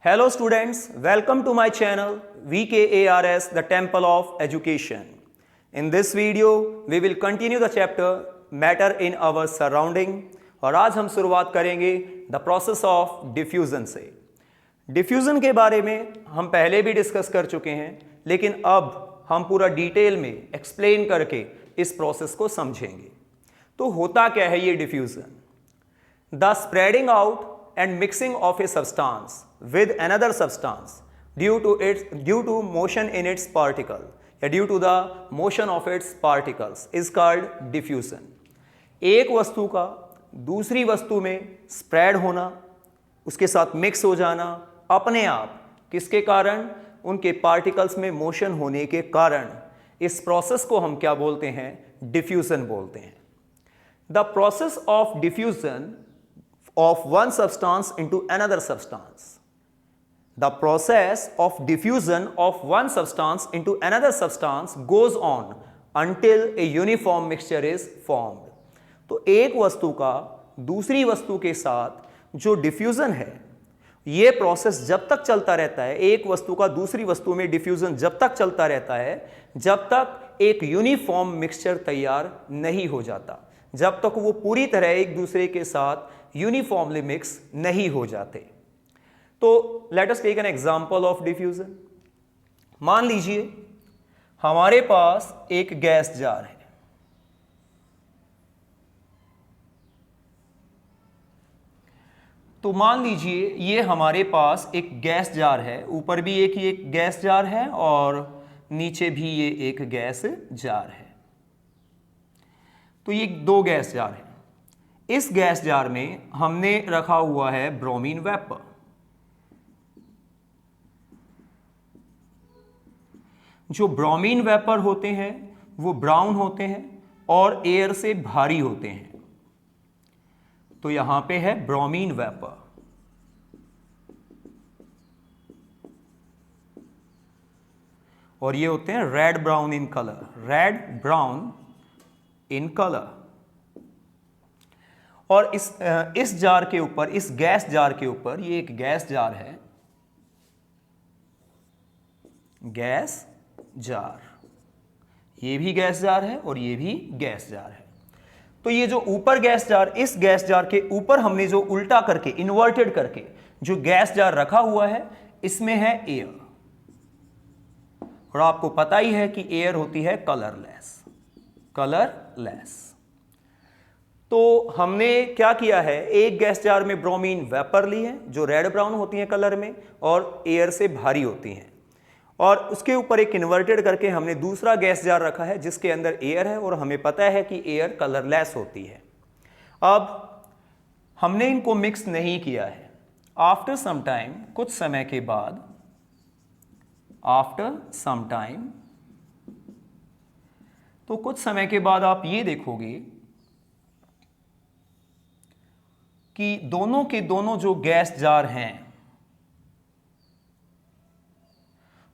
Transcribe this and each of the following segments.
Hello students, welcome to my channel VKARS, the Temple of Education. In this video, we will continue the chapter Matter in Our Surrounding और आज हम शुरुआत करेंगे The Process of Diffusion से। Diffusion के बारे में हम पहले भी डिस्कस कर चुके हैं, लेकिन अब हम पूरा डिटेल में एक्सप्लेन करके इस प्रोसेस को समझेंगे। तो होता क्या है ये diffusion? The spreading out and mixing of a substance with another substance due to motion in its particle या due to the motion of its particles is called diffusion। एक वस्तु का दूसरी वस्तु में स्प्रेड होना, उसके साथ मिक्स हो जाना अपने आप, किसके कारण? उनके पार्टिकल्स में मोशन होने के कारण। इस प्रोसेस को हम क्या बोलते हैं? डिफ्यूजन बोलते हैं। The process of diffusion of one substance into another substance. The process of diffusion of one substance into another substance goes on until a uniform mixture is formed. तो एक वस्तु का दूसरी वस्तु के साथ जो डिफ्यूजन है, ये प्रोसेस जब तक चलता रहता है, एक वस्तु का दूसरी वस्तु में डिफ्यूजन जब तक चलता रहता है, जब तक एक यूनिफॉर्म मिक्सचर तैयार नहीं हो जाता, जब तक वो पूरी तरह एक दूसरे के साथ यूनिफॉर्मली मिक्स नहीं हो जाते। तो let us take an example of diffusion. मान लीजिए हमारे पास एक गैस जार है। तो मान लीजिए ये हमारे पास एक गैस जार है, ऊपर भी एक गैस जार है और नीचे भी ये एक गैस जार है। तो ये दो गैस जार हैं। इस गैस जार में हमने रखा हुआ है ब्रोमीन वेपर। जो ब्रोमीन वेपर होते हैं वो ब्राउन होते हैं और एयर से भारी होते हैं। तो यहां पे है ब्रोमीन वेपर। और ये होते हैं red brown in colour, red brown in colour. और इस जार के ऊपर, इस गैस जार के ऊपर, ये एक गैस जार है, गैस जार, ये भी गैस जार है और ये भी गैस जार है। तो ये जो ऊपर गैस जार, इस गैस जार के ऊपर हमने जो उल्टा करके, इन्वर्टेड करके जो गैस जार रखा हुआ है, इसमें है एयर। और आपको पता ही है कि एयर होती है कलरलेस, कलरलेस। तो हमने क्या किया है, एक गैस जार में ब्रोमीन वेपर ली है जो रेड ब्राउन होती हैं कलर में और एयर से भारी होती हैं, और उसके ऊपर एक इन्वर्टेड करके हमने दूसरा गैस जार रखा है जिसके अंदर एयर है और हमें पता है कि एयर कलरलेस होती है। अब हमने इनको मिक्स नहीं किया है। आफ्टर सम टाइम, कुछ समय के बाद, आफ्टर सम टाइम, तो कुछ समय के बाद आप ये देखोगे कि दोनों के दोनों जो गैस जार हैं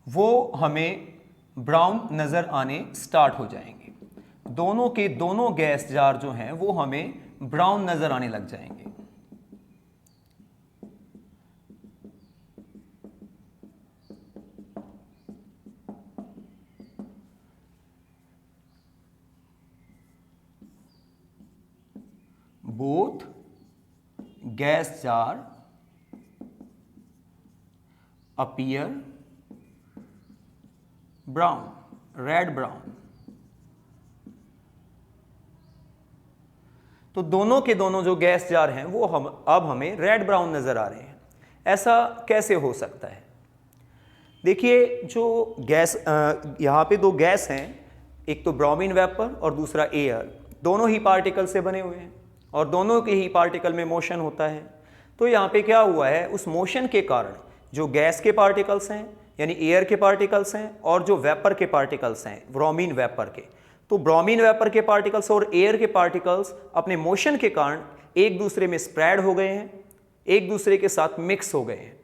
वो हमें ब्राउन नजर आने स्टार्ट हो जाएंगे। दोनों के दोनों गैस जार जो हैं वो हमें ब्राउन नजर आने लग जाएंगे। Both gas jar appear brown, red brown। तो दोनों के दोनों जो गैस जार हैं वो अब हमें रेड ब्राउन नजर आ रहे हैं। ऐसा कैसे हो सकता है? देखिए, जो गैस, यहाँ पे दो गैस हैं, एक तो ब्रोमीन वेपर और दूसरा एयर, दोनों ही पार्टिकल से बने हुए हैं और दोनों के ही पार्टिकल में मोशन होता है। तो यहाँ पे क्या हुआ है, उस मोशन के कारण जो गैस के पार्टिकल्स हैं यानी एयर के पार्टिकल्स हैं और जो वेपर के पार्टिकल्स हैं ब्रोमीन वेपर के, तो ब्रोमीन वेपर के पार्टिकल्स और एयर के पार्टिकल्स अपने मोशन के कारण एक दूसरे में स्प्रेड हो गए हैं, एक दूसरे के साथ मिक्स हो गए हैं,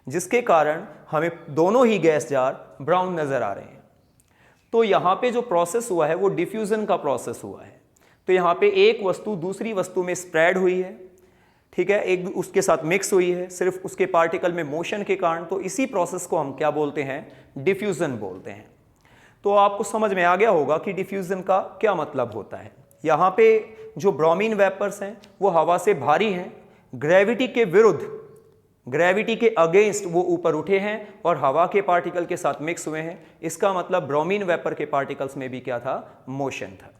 जिसके कारण हमें दोनों ही गैस जार ब्राउन नजर आ रहे हैं। तो यहाँ पे जो प्रोसेस हुआ है वो डिफ्यूजन का प्रोसेस हुआ है। तो यहाँ पे एक वस्तु दूसरी वस्तु में स्प्रेड हुई है। ठीक है, एक उसके साथ मिक्स हुई है सिर्फ उसके पार्टिकल में मोशन के कारण, तो इसी प्रोसेस को हम क्या बोलते हैं, डिफ्यूजन बोलते हैं। तो आपको समझ में आ गया होगा कि डिफ्यूजन का क्या मतलब होता है। यहाँ पे जो ब्रोमीन वेपर्स हैं वो हवा से भारी हैं, ग्रेविटी के विरुद्ध, ग्रेविटी के अगेंस्ट वो ऊपर उठे हैं और हवा के पार्टिकल के साथ मिक्स हुए हैं। इसका मतलब ब्रोमीन वेपर के पार्टिकल्स में भी क्या था, मोशन था।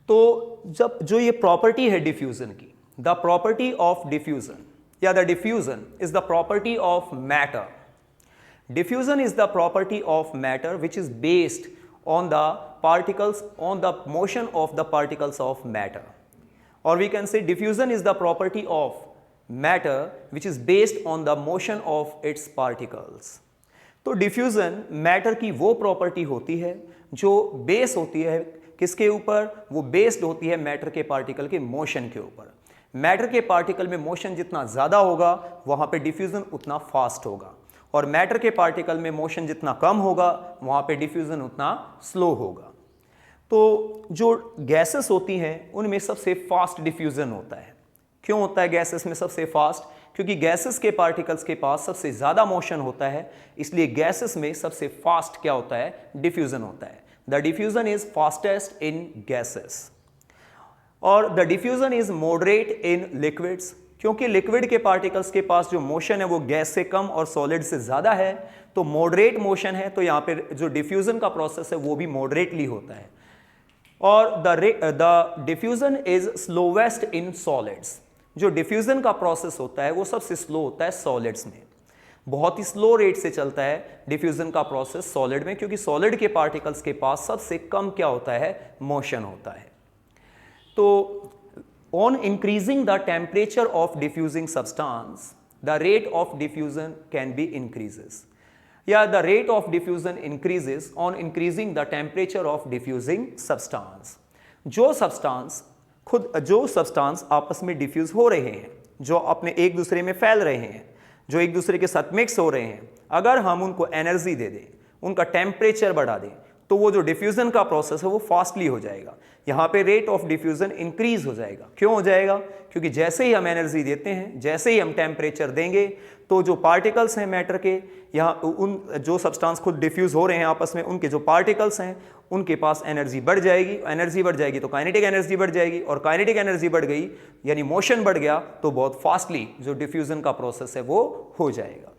तो जब जो ये प्रॉपर्टी है डिफ्यूजन की, द प्रॉपर्टी ऑफ डिफ्यूजन या the diffusion is the property of matter. Diffusion is the property of matter which is based on the particles, on the motion of the particles of matter. Or we can say diffusion is the property of matter which is based on the motion of its particles. तो diffusion matter की वो property होती है जो base होती है किसके ऊपर, वो based होती है matter के particle के motion के ऊपर। matter के particle में motion जितना ज़्यादा होगा वहाँ पे diffusion उतना fast होगा, और मैटर के पार्टिकल में मोशन जितना कम होगा वहाँ पे डिफ्यूजन उतना स्लो होगा। तो जो गैसेस होती हैं उनमें सबसे फास्ट डिफ्यूजन होता है। क्यों होता है गैसेस में सबसे फास्ट? क्योंकि गैसेस के पार्टिकल्स के पास सबसे ज़्यादा मोशन होता है, इसलिए गैसेस में सबसे फास्ट क्या होता है, डिफ्यूजन होता है। The diffusion is fastest in gases और the diffusion is moderate in liquids. क्योंकि लिक्विड के पार्टिकल्स के पास जो मोशन है वो गैस से कम और सॉलिड से ज़्यादा है, तो मॉडरेट मोशन है, तो यहाँ पे जो डिफ्यूजन का प्रोसेस है वो भी मॉडरेटली होता है। और the diffusion is slowest in solids. जो डिफ्यूजन का प्रोसेस होता है वो सबसे स्लो होता है सॉलिड्स में, बहुत ही स्लो रेट से चलता है डिफ्यूजन का प्रोसेस सॉलिड में, क्योंकि सॉलिड के पार्टिकल्स के पास सबसे कम क्या होता है, मोशन होता है। तो on increasing the temperature of diffusing substance, the rate of diffusion can be increases. Yeah, the rate of diffusion increases on increasing the temperature of diffusing substance. जो substance आपस में diffuse हो रहे हैं, जो अपने एक दूसरे में फैल रहे हैं, जो एक दूसरे के साथ मिक्स हो रहे हैं, अगर हम उनको एनर्जी दे दें, उनका टेम्परेचर बढ़ा दें, तो वो जो डिफ्यूजन का प्रोसेस है वो फास्टली हो जाएगा। यहाँ पे रेट ऑफ डिफ्यूजन इंक्रीज हो जाएगा। क्यों हो जाएगा? क्योंकि जैसे ही हम एनर्जी देते हैं, जैसे ही हम टेम्परेचर देंगे, तो जो पार्टिकल्स हैं मैटर के, यहाँ उन जो सब्सटेंस खुद डिफ्यूज हो रहे हैं आपस में, उनके जो पार्टिकल्स हैं उनके पास एनर्जी बढ़ जाएगी। एनर्जी बढ़ जाएगी तो काइनेटिक एनर्जी बढ़ जाएगी, और काइनेटिक एनर्जी बढ़ गई यानी मोशन बढ़ गया, तो बहुत फास्टली जो डिफ्यूजन का प्रोसेस है वो हो जाएगा।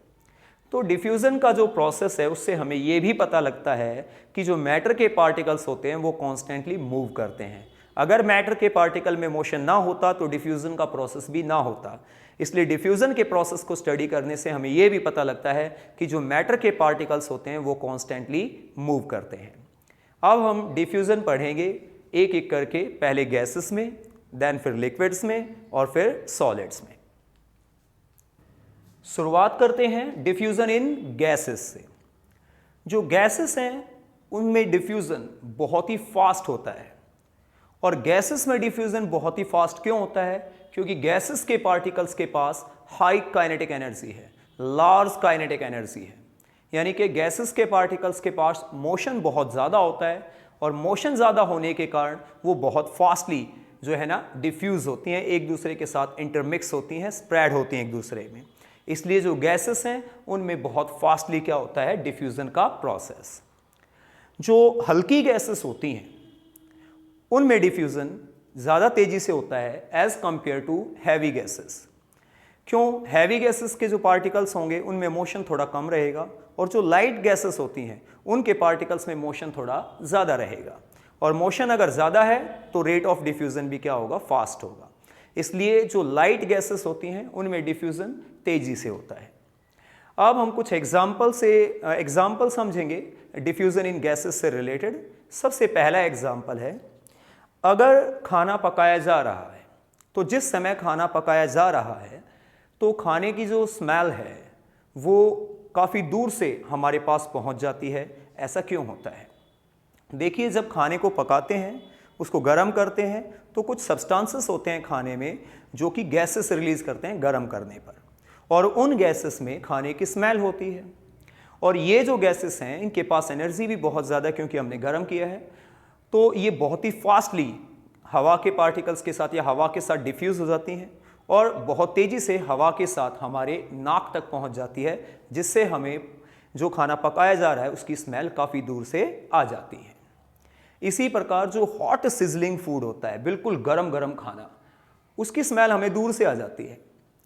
तो डिफ्यूजन का जो प्रोसेस है उससे हमें ये भी पता लगता है कि जो मैटर के पार्टिकल्स होते हैं वो कॉन्स्टेंटली मूव करते हैं। अगर मैटर के पार्टिकल में मोशन ना होता तो डिफ्यूजन का प्रोसेस भी ना होता। इसलिए डिफ्यूजन के प्रोसेस को स्टडी करने से हमें ये भी पता लगता है कि जो मैटर के पार्टिकल्स होते हैं वो कॉन्स्टेंटली मूव करते हैं। अब हम डिफ्यूजन पढ़ेंगे एक एक करके, पहले गैसेस में, देन फिर लिक्विड्स में और फिर सॉलिड्स में। शुरुआत करते हैं डिफ्यूजन इन गैसेस से। जो गैसेस हैं उनमें डिफ्यूजन बहुत ही फास्ट होता है, और गैसेस में डिफ्यूजन बहुत ही फास्ट क्यों होता है? क्योंकि गैसेस के पार्टिकल्स के पास हाई काइनेटिक एनर्जी है, लार्ज काइनेटिक एनर्जी है, यानी कि गैसेस के पार्टिकल्स के पास मोशन बहुत ज़्यादा होता है, और मोशन ज़्यादा होने के कारण वो बहुत फास्टली जो है ना डिफ्यूज़ होती हैं, एक दूसरे के साथ इंटरमिक्स होती हैं, स्प्रेड होती हैं एक दूसरे में। इसलिए जो गैसेस हैं उनमें बहुत फास्टली क्या होता है, डिफ्यूजन का प्रोसेस। जो हल्की गैसेस होती हैं उनमें डिफ्यूजन ज़्यादा तेज़ी से होता है as compare to heavy gases. क्यों? हैवी गैसेस के जो पार्टिकल्स होंगे उनमें मोशन थोड़ा कम रहेगा, और जो लाइट गैसेस होती हैं उनके पार्टिकल्स में मोशन थोड़ा ज़्यादा रहेगा, और मोशन अगर ज़्यादा है तो रेट ऑफ डिफ्यूजन भी क्या होगा, फास्ट होगा। इसलिए जो लाइट गैसेस होती हैं उनमें डिफ्यूजन तेज़ी से होता है। अब हम कुछ एग्जाम्पल समझेंगे डिफ्यूजन इन गैसेस से रिलेटेड। सबसे पहला एग्जाम्पल है, अगर खाना पकाया जा रहा है तो जिस समय खाना पकाया जा रहा है तो खाने की जो स्मेल है वो काफ़ी दूर से हमारे पास पहुंच जाती है। ऐसा क्यों होता है? देखिए, जब खाने को पकाते हैं, उसको गर्म करते हैं, तो कुछ सब्सटेंसेस होते हैं खाने में जो कि गैसेस रिलीज करते हैं गर्म करने पर, और उन गैसेस में खाने की स्मेल होती है। और ये जो गैसेस हैं इनके पास एनर्जी भी बहुत ज़्यादा, क्योंकि हमने गर्म किया है, तो ये बहुत ही फास्टली हवा के पार्टिकल्स के साथ या हवा के साथ डिफ्यूज़ हो जाती हैं, और बहुत तेज़ी से हवा के साथ हमारे नाक तक पहुंच जाती है, जिससे हमें जो खाना पकाया जा रहा है उसकी स्मेल काफ़ी दूर से आ जाती है। इसी प्रकार जो हॉट सिजलिंग फूड होता है, बिल्कुल गरम गरम खाना, उसकी स्मेल हमें दूर से आ जाती है।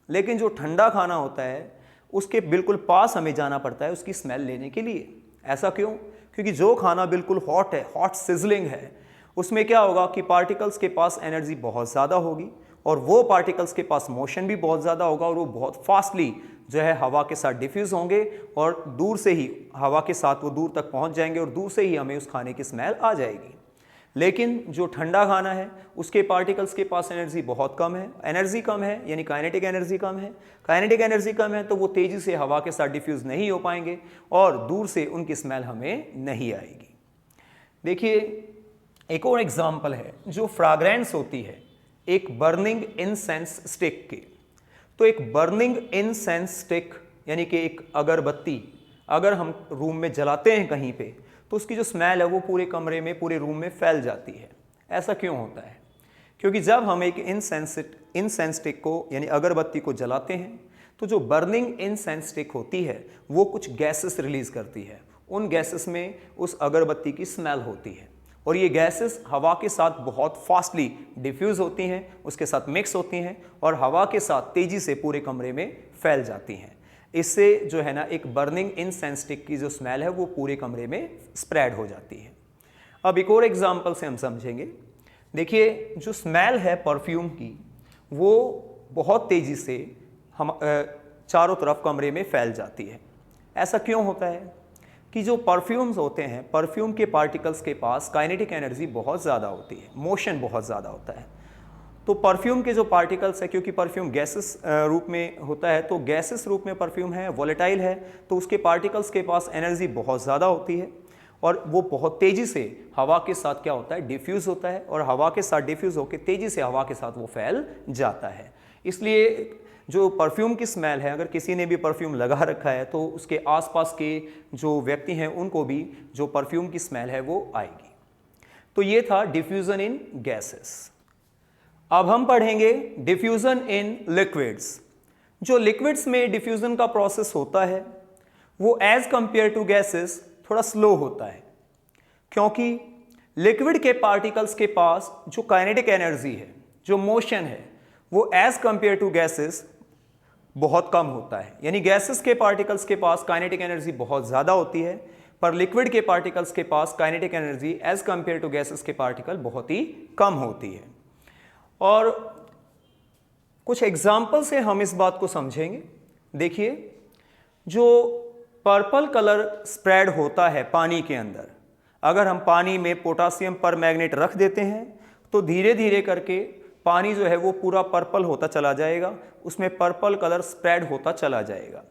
लेकिन जो ठंडा खाना होता है उसके बिल्कुल पास हमें जाना पड़ता है उसकी स्मेल लेने के लिए। ऐसा क्यों? क्योंकि जो खाना बिल्कुल हॉट है, हॉट सिजलिंग है, उसमें क्या होगा कि पार्टिकल्स के पास एनर्जी बहुत ज़्यादा होगी और वो पार्टिकल्स के पास मोशन भी बहुत ज़्यादा होगा और वो बहुत फास्टली जो है हवा के साथ डिफ्यूज़ होंगे और दूर से ही हवा के साथ वो दूर तक पहुंच जाएंगे और दूर से ही हमें उस खाने की स्मेल आ जाएगी। लेकिन जो ठंडा खाना है उसके पार्टिकल्स के पास एनर्जी बहुत कम है, एनर्जी कम है यानी काइनेटिक एनर्जी कम है। काइनेटिक एनर्जी कम है तो वो तेज़ी से हवा के साथ डिफ्यूज़ नहीं हो पाएंगे और दूर से उनकी स्मेल हमें नहीं आएगी। देखिए एक और एग्जाम्पल है जो फ्रैग्रेंस होती है एक बर्निंग इंसेंस स्टिक की। तो एक बर्निंग इंसेंस स्टिक यानी कि एक अगरबत्ती अगर हम रूम में जलाते हैं कहीं पे तो उसकी जो स्मेल है वो पूरे कमरे में, पूरे रूम में फैल जाती है। ऐसा क्यों होता है? क्योंकि जब हम एक इंसेंस स्टिक को यानी अगरबत्ती को जलाते हैं तो जो बर्निंग इंसेंस स्टिक होती है वो कुछ गैसेस रिलीज करती है। उन गैसेस में उस अगरबत्ती की स्मेल होती है और ये गैसेस हवा के साथ बहुत फास्टली डिफ्यूज़ होती हैं, उसके साथ मिक्स होती हैं और हवा के साथ तेज़ी से पूरे कमरे में फैल जाती हैं। इससे जो है ना एक बर्निंग इंसेंस स्टिक की जो स्मेल है वो पूरे कमरे में स्प्रेड हो जाती है। अब एक और एग्जांपल से हम समझेंगे। देखिए जो स्मेल है परफ्यूम की वो बहुत तेज़ी से हम चारों तरफ कमरे में फैल जाती है। ऐसा क्यों होता है? कि जो परफ्यूम्स होते हैं, परफ्यूम के पार्टिकल्स के पास काइनेटिक एनर्जी बहुत ज़्यादा होती है, मोशन बहुत ज़्यादा होता है। तो परफ्यूम के जो पार्टिकल्स है, क्योंकि परफ्यूम गैसेस रूप में होता है तो गैसेस रूप में परफ्यूम है, वॉलेटाइल है, तो उसके पार्टिकल्स के पास एनर्जी बहुत ज़्यादा होती है और वो बहुत तेज़ी से हवा के साथ क्या होता है, डिफ्यूज़ होता है और हवा के साथ डिफ्यूज़ होकर तेज़ी से हवा के साथ वो फैल जाता है। इसलिए जो परफ्यूम की स्मेल है, अगर किसी ने भी परफ्यूम लगा रखा है तो उसके आसपास के जो व्यक्ति हैं उनको भी जो परफ्यूम की स्मेल है वो आएगी। तो ये था डिफ्यूज़न इन गैसेस। अब हम पढ़ेंगे डिफ्यूज़न इन लिक्विड्स। जो लिक्विड्स में डिफ्यूज़न का प्रोसेस होता है वो एज कंपेयर टू गैसेस थोड़ा स्लो होता है, क्योंकि लिक्विड के पार्टिकल्स के पास जो काइनेटिक एनर्जी है, जो मोशन है, वो एज कंपेयर टू गैसेस बहुत कम होता है। यानी गैसेस के पार्टिकल्स के पास काइनेटिक एनर्जी बहुत ज़्यादा होती है, पर लिक्विड के पार्टिकल्स के पास kinetic energy as compare to gases के पार्टिकल बहुत ही कम होती है। और कुछ एग्जाम्पल से हम इस बात को समझेंगे। देखिए जो पर्पल कलर स्प्रेड होता है पानी के अंदर, अगर हम पानी में पोटासियम परमैंगनेट रख देते हैं तो धीरे धीरे करके पानी जो है वो पूरा पर्पल होता चला जाएगा, उसमें पर्पल कलर स्प्रेड होता चला जाएगा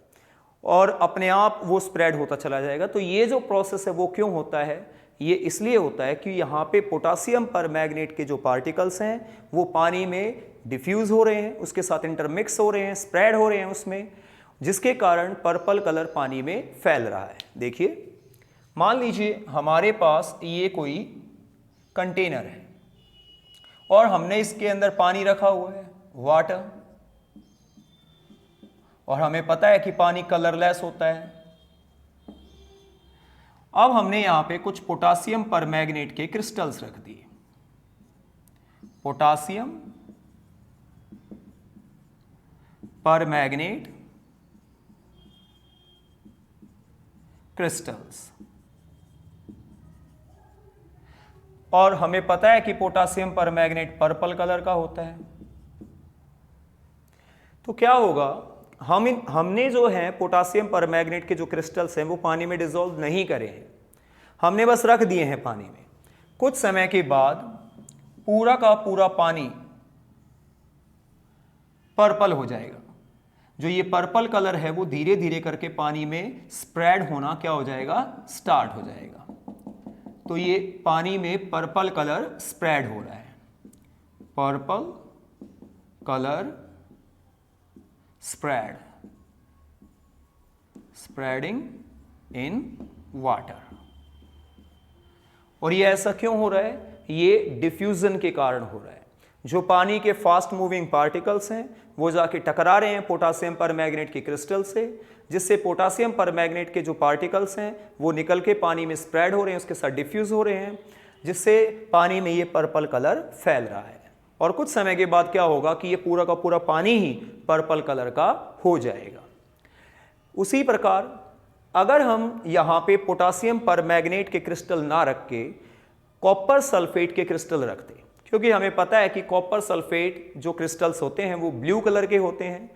और अपने आप वो स्प्रेड होता चला जाएगा। तो ये जो प्रोसेस है वो क्यों होता है? ये इसलिए होता है कि यहाँ पे पोटासियम परमैंगनेट के जो पार्टिकल्स हैं वो पानी में डिफ्यूज़ हो रहे हैं, उसके साथ इंटरमिक्स हो रहे हैं, स्प्रेड हो रहे हैं उसमें, जिसके कारण पर्पल कलर पानी में फैल रहा है। देखिए मान लीजिए हमारे पास ये कोई कंटेनर है और हमने इसके अंदर पानी रखा हुआ है, वाटर, और हमें पता है कि पानी कलरलेस होता है। अब हमने यहां पे कुछ पोटासियम परमैंगनेट के क्रिस्टल्स रख दिए, पोटासियम परमैंगनेट क्रिस्टल्स, और हमें पता है कि पोटासियम परमैंगनेट पर्पल कलर का होता है। तो क्या होगा, हमने जो है पोटासियम परमैंगनेट के जो क्रिस्टल्स हैं वो पानी में डिसॉल्व नहीं करे हैं, हमने बस रख दिए हैं पानी में। कुछ समय के बाद पूरा का पूरा पानी पर्पल हो जाएगा। जो ये पर्पल कलर है वो धीरे धीरे करके पानी में स्प्रेड होना क्या हो जाएगा, स्टार्ट हो जाएगा। तो ये पानी में पर्पल कलर स्प्रेड हो रहा है, purple colour spread, spreading in water. और ये ऐसा क्यों हो रहा है? ये डिफ्यूजन के कारण हो रहा है। जो पानी के फास्ट मूविंग पार्टिकल्स हैं वो जाके टकरा रहे हैं पोटासियम परमैंगनेट के क्रिस्टल से, जिससे पोटासियम परमैंगनेट के जो पार्टिकल्स हैं वो निकल के पानी में स्प्रेड हो रहे हैं, उसके साथ डिफ्यूज हो रहे हैं, जिससे पानी में ये पर्पल कलर फैल रहा है। और कुछ समय के बाद क्या होगा कि ये पूरा का पूरा पानी ही पर्पल कलर का हो जाएगा। उसी प्रकार अगर हम यहाँ पे पोटासियम परमैंगनेट के क्रिस्टल ना रख के कॉपर सल्फेट के क्रिस्टल रखते, क्योंकि हमें पता है कि कॉपर सल्फेट जो क्रिस्टल्स होते हैं वो ब्लू कलर के होते हैं,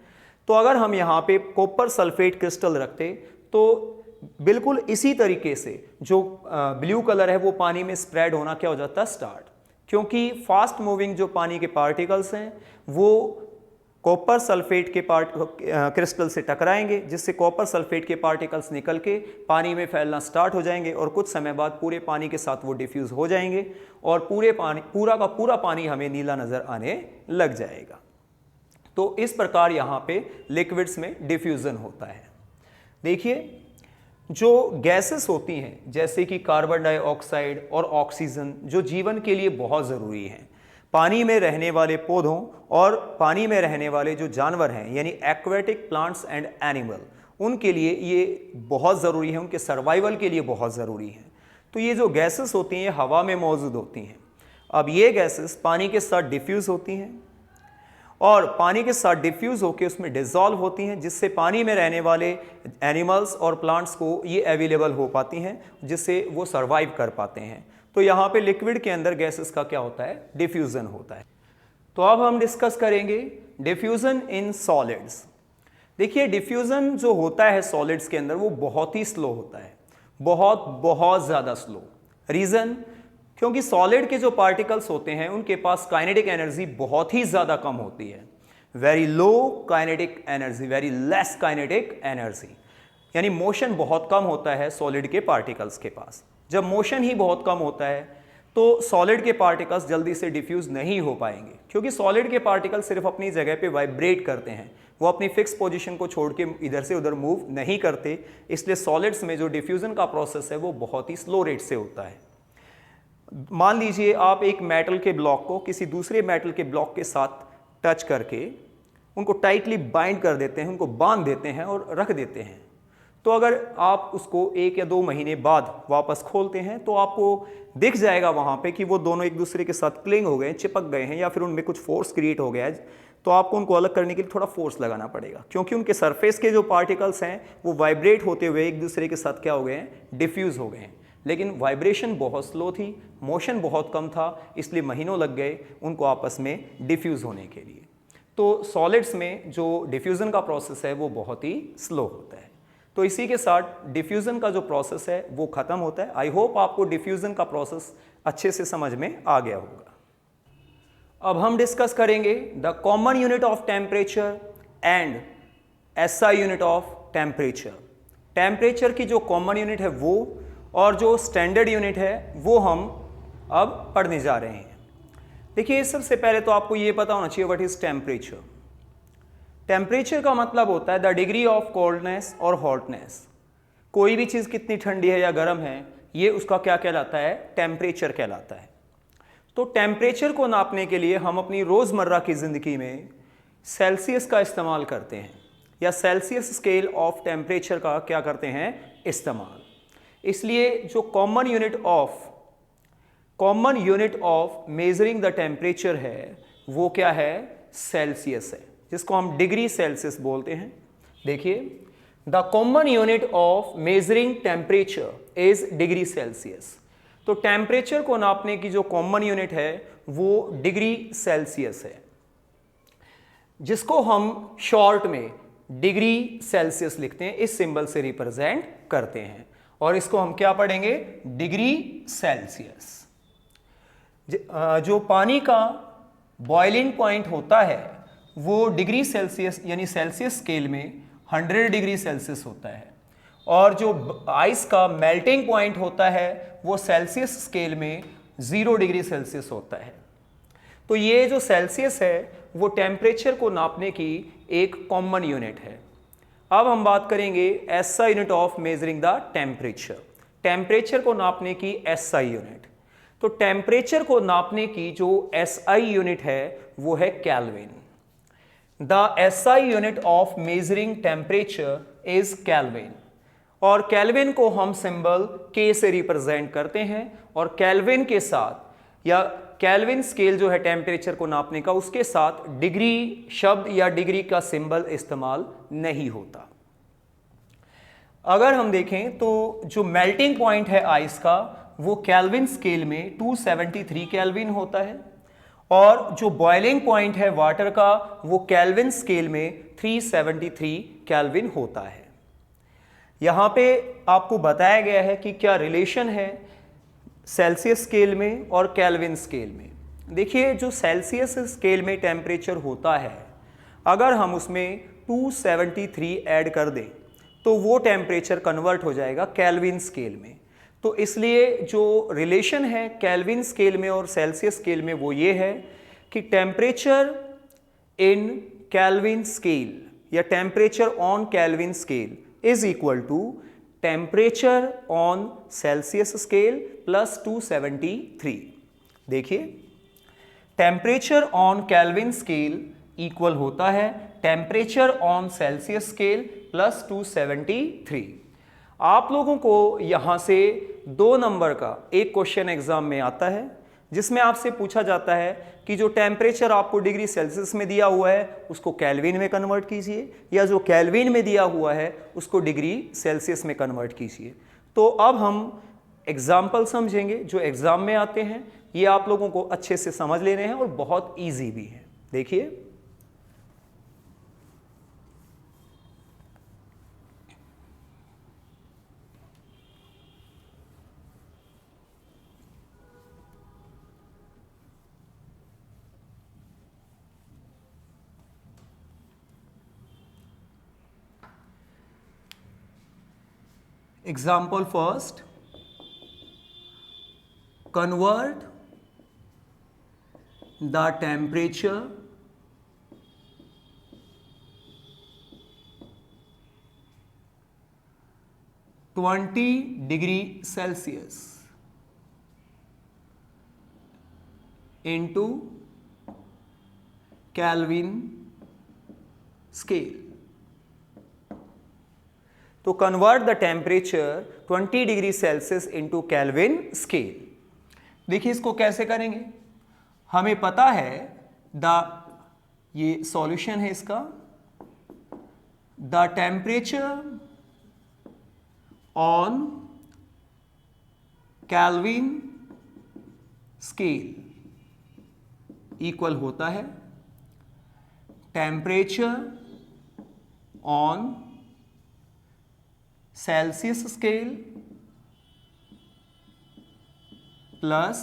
तो अगर हम यहाँ पे कॉपर सल्फेट क्रिस्टल रखते तो बिल्कुल इसी तरीके से जो ब्लू कलर है वो पानी में स्प्रेड होना क्या हो जाता है स्टार्ट, क्योंकि फास्ट मूविंग जो पानी के पार्टिकल्स हैं वो कॉपर सल्फेट के क्रिस्टल से टकराएंगे, जिससे कॉपर सल्फेट के पार्टिकल्स निकल के पानी में फैलना स्टार्ट हो जाएंगे और कुछ समय बाद पूरे पानी के साथ वो डिफ्यूज हो जाएंगे और पूरा का पूरा पानी हमें नीला नजर आने लग जाएगा। तो इस प्रकार यहाँ पे लिक्विड्स में डिफ्यूजन होता है। देखिए, जो गैसेस होती हैं जैसे कि कार्बन डाइऑक्साइड और ऑक्सीजन जो जीवन के लिए बहुत ज़रूरी हैं, पानी में रहने वाले पौधों और पानी में रहने वाले जो जानवर हैं यानी एक्वेटिक प्लांट्स एंड एनिमल, उनके लिए ये बहुत ज़रूरी है, उनके सर्वाइवल के लिए बहुत ज़रूरी है। तो ये जो गैसेस होती हैं हवा में मौजूद होती हैं। अब ये गैसेस पानी के साथ डिफ्यूज़ होती हैं और पानी के साथ डिफ्यूज़ होकर उसमें डिज़ोल्व होती हैं, जिससे पानी में रहने वाले एनिमल्स और प्लांट्स को ये अवेलेबल हो पाती हैं, जिससे वो सर्वाइव कर पाते हैं। तो यहाँ पे लिक्विड के अंदर गैसेस का क्या होता है, डिफ्यूजन होता है। तो अब हम डिस्कस करेंगे डिफ्यूजन इन सॉलिड्स। देखिए, डिफ्यूजन जो होता है सॉलिड्स के अंदर वो बहुत ही स्लो होता है, बहुत ज़्यादा स्लो। रीज़न, क्योंकि सॉलिड के जो पार्टिकल्स होते हैं उनके पास काइनेटिक एनर्जी बहुत ही ज़्यादा कम होती है, very low kinetic energy, very less kinetic energy, यानी मोशन बहुत कम होता है सॉलिड के पार्टिकल्स के पास। जब मोशन ही बहुत कम होता है तो सॉलिड के पार्टिकल्स जल्दी से डिफ्यूज़ नहीं हो पाएंगे, क्योंकि सॉलिड के पार्टिकल्स सिर्फ अपनी जगह पे वाइब्रेट करते हैं, वो अपनी फिक्स पोजीशन को छोड़ के इधर से उधर मूव नहीं करते। इसलिए सॉलिड्स में जो डिफ्यूज़न का प्रोसेस है वो बहुत ही स्लो रेट से होता है। मान लीजिए आप एक मेटल के ब्लॉक को किसी दूसरे मेटल के ब्लॉक के साथ टच करके उनको टाइटली बाइंड कर देते हैं, उनको बांध देते हैं और रख देते हैं। तो अगर आप उसको 1 या 2 महीने बाद वापस खोलते हैं तो आपको दिख जाएगा वहाँ पे कि वो दोनों एक दूसरे के साथ क्लिंग हो गए हैं, चिपक गए हैं, या फिर उनमें कुछ फोर्स क्रिएट हो गया है। तो आपको उनको अलग करने के लिए थोड़ा फोर्स लगाना पड़ेगा, क्योंकि उनके सरफेस के जो पार्टिकल्स हैं वो वाइब्रेट होते हुए एक दूसरे के साथ क्या हो गए हैं, डिफ्यूज़ हो गए हैं। लेकिन वाइब्रेशन बहुत स्लो थी, मोशन बहुत कम था, इसलिए महीनों लग गए उनको आपस में डिफ्यूज़ होने के लिए। तो सॉलिड्स में जो डिफ्यूज़न का प्रोसेस है वो बहुत ही स्लो होता है। तो इसी के साथ डिफ्यूज़न का जो प्रोसेस है वो ख़त्म होता है। आई होप आपको डिफ्यूज़न का प्रोसेस अच्छे से समझ में आ गया होगा। अब हम डिस्कस करेंगे the common unit of temperature and SI unit of temperature. Temperature की जो कॉमन यूनिट है वो और जो स्टैंडर्ड यूनिट है वो हम अब पढ़ने जा रहे हैं। देखिए, सबसे पहले तो आपको ये पता होना चाहिए व्हाट इज टेम्परेचर। टेम्परेचर का मतलब होता है द डिग्री ऑफ कोल्डनेस और हॉटनेस। कोई भी चीज़ कितनी ठंडी है या गर्म है ये उसका क्या कहलाता है, टेम्परेचर कहलाता है। तो टेम्परेचर को नापने के लिए हम अपनी रोज़मर्रा की ज़िंदगी में सेल्सियस का इस्तेमाल करते हैं, या सेल्सियस स्केल ऑफ टेम्परेचर का क्या करते हैं, इस्तेमाल। इसलिए जो common unit of measuring the temperature है वो क्या है, सेल्सियस है, जिसको हम डिग्री सेल्सियस बोलते हैं। देखिए, the common unit of measuring temperature is degree Celsius. तो टेम्परेचर को नापने की जो कॉमन यूनिट है वो डिग्री सेल्सियस है, जिसको हम शॉर्ट में डिग्री सेल्सियस लिखते हैं, इस सिंबल से रिप्रेजेंट करते हैं। और इसको हम क्या पढ़ेंगे, डिग्री सेल्सियस। जो पानी का बॉइलिंग पॉइंट होता है वो डिग्री सेल्सियस यानी सेल्सियस स्केल में 100 डिग्री सेल्सियस होता है, और जो आइस का मेल्टिंग पॉइंट होता है वो सेल्सियस स्केल में 0 डिग्री सेल्सियस होता है। तो ये जो सेल्सियस है वो टेम्परेचर को नापने की एक कॉमन यूनिट है। अब हम बात करेंगे SI unit of measuring the temperature. Temperature को नापने की एसआई यूनिट। तो टेम्परेचर को नापने की जो SI यूनिट है वो है kelvin. The SI unit of measuring temperature is kelvin, और केल्विन को हम सिंबल K से रिप्रेजेंट करते हैं, और केल्विन के साथ या केल्विन स्केल जो है टेम्परेचर को नापने का, उसके साथ डिग्री शब्द या डिग्री का सिंबल इस्तेमाल नहीं होता। अगर हम देखें तो जो मेल्टिंग पॉइंट है आइस का वो केल्विन स्केल में 273 केल्विन होता है, और जो बॉइलिंग पॉइंट है वाटर का वो केल्विन स्केल में 373 केल्विन होता है। यहां पे आपको बताया गया है कि क्या रिलेशन है सेल्सियस स्केल में और केल्विन स्केल में। देखिए, जो सेल्सियस स्केल में टेम्परेचर होता है, अगर हम उसमें 273 ऐड कर दें तो वो टेम्परेचर कन्वर्ट हो जाएगा केल्विन स्केल में। तो इसलिए जो रिलेशन है केल्विन स्केल में और सेल्सियस स्केल में वो ये है कि टेम्परेचर इन केल्विन स्केल या temperature on Kelvin scale is equal to temperature on Celsius scale plus 273। देखिए, temperature on Kelvin scale equal होता है temperature on Celsius scale plus 273। आप लोगों को यहां से 2 नंबर का एक क्वेश्चन एग्जाम में आता है जिसमें आपसे पूछा जाता है कि जो टेम्परेचर आपको डिग्री सेल्सियस में दिया हुआ है उसको केल्विन में कन्वर्ट कीजिए, या जो केल्विन में दिया हुआ है उसको डिग्री सेल्सियस में कन्वर्ट कीजिए। तो अब हम एग्जाम्पल समझेंगे जो एग्जाम में आते हैं, ये आप लोगों को अच्छे से समझ लेने हैं और बहुत ईजी भी है। देखिए, example first, convert the temperature (20°C) into Kelvin scale। तो convert the temperature 20°C into kelvin scale. देखिए, इसको कैसे करेंगे। हमें पता है ये सॉल्यूशन है इसका, the temperature on Kelvin scale equal होता है temperature on Celsius scale plus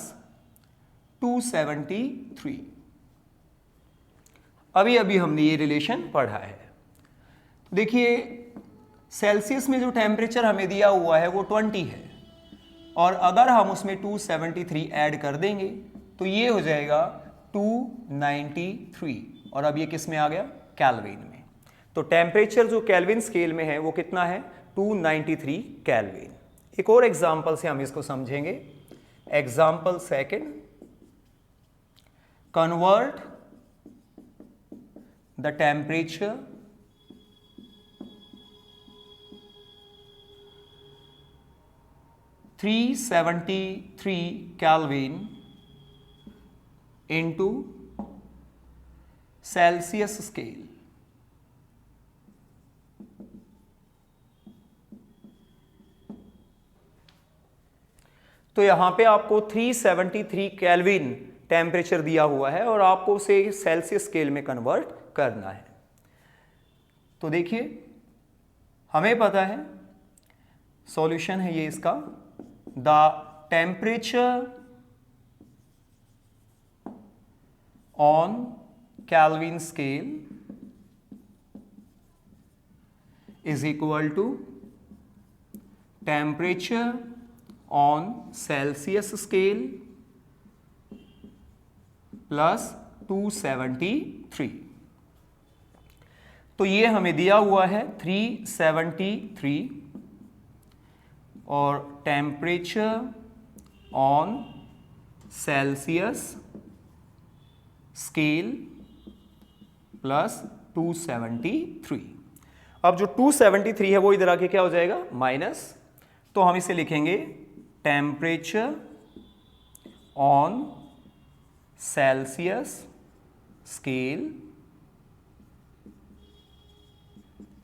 273। अभी अभी हमने ये रिलेशन पढ़ा है। देखिए, सेल्सियस में जो टेम्परेचर हमें दिया हुआ है वो 20 है, और अगर हम उसमें 273 ऐड कर देंगे तो ये हो जाएगा 293, और अब ये किस में आ गया, केल्विन में। तो टेम्परेचर जो केल्विन स्केल में है वो कितना है, 293 केल्विन। एक और एग्जांपल से हम इसको समझेंगे। Example second, convert the temperature (373 kelvin into Celsius scale. तो यहां पे आपको 373 केल्विन टेम्परेचर दिया हुआ है और आपको उसे सेल्सियस स्केल में कन्वर्ट करना है। तो देखिए, हमें पता है सॉल्यूशन है ये इसका, the temperature on Kelvin scale is equal to temperature on Celsius scale plus 273। तो ये हमें दिया हुआ है 373, और temperature on Celsius scale plus 273। अब जो 273 है वो इधर आके क्या हो जाएगा माइनस, तो हम इसे लिखेंगे temperature on Celsius scale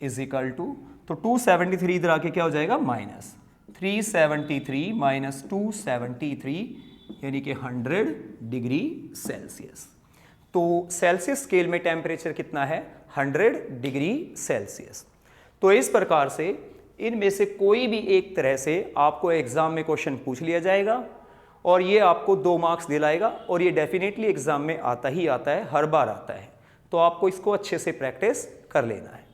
is equal to, तो 273 इधर आके क्या हो जाएगा माइनस 373 माइनस 273 यानी कि 100 डिग्री सेल्सियस। तो सेल्सियस स्केल में टेम्परेचर कितना है 100 डिग्री सेल्सियस। तो इस प्रकार से इनमें से कोई भी एक तरह से आपको एग्जाम में क्वेश्चन पूछ लिया जाएगा और ये आपको 2 मार्क्स दिलाएगा और ये डेफिनेटली एग्जाम में आता ही आता है, हर बार आता है। तो आपको इसको अच्छे से प्रैक्टिस कर लेना है।